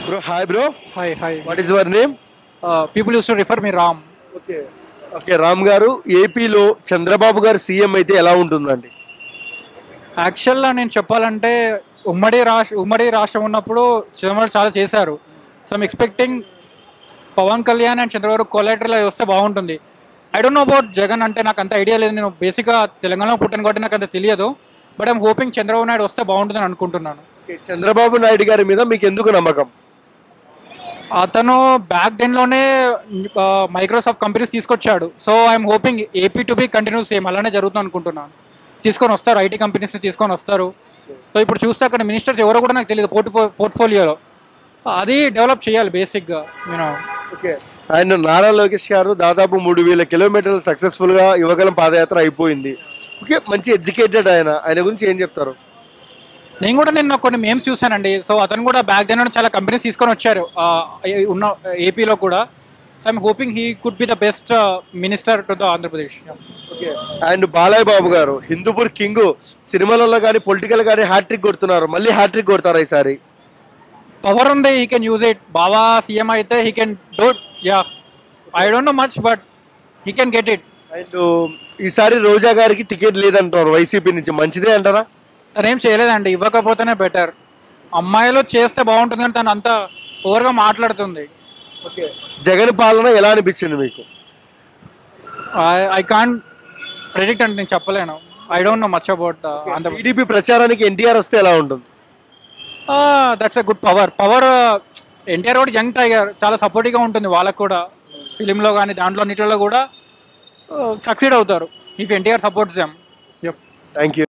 Bro, hi bro. Hi, hi. What is your name? People used to refer me Ram. Okay okay Ram గారు ఏపీలో చంద్రబాబు గారు CM అయితే ఎలా ఉంటుందండి? యాక్చువల్గా నేను చెప్పాలంటే ఉమ్మడి రాష్ట్రం ఉన్నప్పుడు చంద్రబాబు చాలా చేశారు. So I'm expecting Pawan Kalyan and Chandrababu collateral వస్తే బాగుంటుంది. I don't know about Jagan, అంటే నాకు అంత ఐడియా లేదు. నేను బేసిక్గా తెలంగాణలో పుట్టాను కాబట్టి నాకు అంత తెలియదు. But I'm hoping Chandrababu Naidu వస్తే బాగుంటుందని అనుకుంటున్నాను. ఓకే, చంద్రబాబు నాయుడు గారి మీద మీకు ఎందుకు నమ్మకం? అతను బ్యాక్ దెన్లోనే మైక్రోసాఫ్ట్ కంపెనీస్ తీసుకొచ్చాడు. So I'm hoping AP to be continue same అలానే జరుగుతుంది అనుకుంటున్నాను. తీసుకొని వస్తారు, ఐటీ కంపెనీస్ని తీసుకొని వస్తారు. సో ఇప్పుడు చూస్తే అక్కడ మినిస్టర్స్ ఎవరో కూడా నాకు తెలియదు పోర్ట్ఫోలియోలో. అది డెవలప్ చేయాలి బేసిక్గా నేను. ఓకే, ఆయన నారా లోకేష్ గారు దాదాపు 3000 కిలోమీటర్లు సక్సెస్ఫుల్గా యువగలం పాదయాత్ర అయిపోయింది. ఓకే, మంచి ఎడ్యుకేటెడ్ ఆయన గురించి ఏం చెప్తారు? నేను కూడా నిన్న కొన్ని మేమ్స్ చూశానండి. సో అతను కూడా బ్యాక్ దెన్ చాలా కంపెనీస్ తీసుకొని వచ్చారు ఉన్న ఏపీలో కూడా. So I'm hoping he could be the best minister to the Andhra Pradesh. Okay, and Balayya Babu garu Hindupur king, సినిమాలలో కానీ పొలిటికల్ కానీ హ్యాట్రిక్ కొడుతున్నారు, మళ్ళీ హ్యాట్రిక్ కొడతారు ఈసారి. పవర్ ఉంది, he can use it. Baba CM అయితే he can do. Yeah, I don't know much but he can get it. And ఈసారి రోజా గారికి టికెట్ లేదంటారు వైసీపీ నుంచి, మంచిదే అంటారా? తను ఏం చేయలేదండి, ఇవ్వకపోతేనే బెటర్. అమ్మాయిలు చేస్తే బాగుంటుంది కానీ తను అంతా ఓవర్గా మాట్లాడుతుంది. ఓకే, జగన్ పాలన ఎలా అనిపించింది మీకు? ఐ కాంట్ ప్రెడిక్ట్ అంటే నేను చెప్పలేను. I don't know much about Andhra. TDP ప్రచారానికి ఎన్టీఆర్ వస్తే ఎలా ఉంటుంది? That's a good power. NTR కూడా యంగ్ టైగర్, చాలా సపోర్టివ్గా ఉంటుంది వాళ్ళకు కూడా. ఫిలింలో కానీ దాంట్లో అన్నిటిలో కూడా సక్సీడ్ అవుతారు if NTR supports them. Thank you.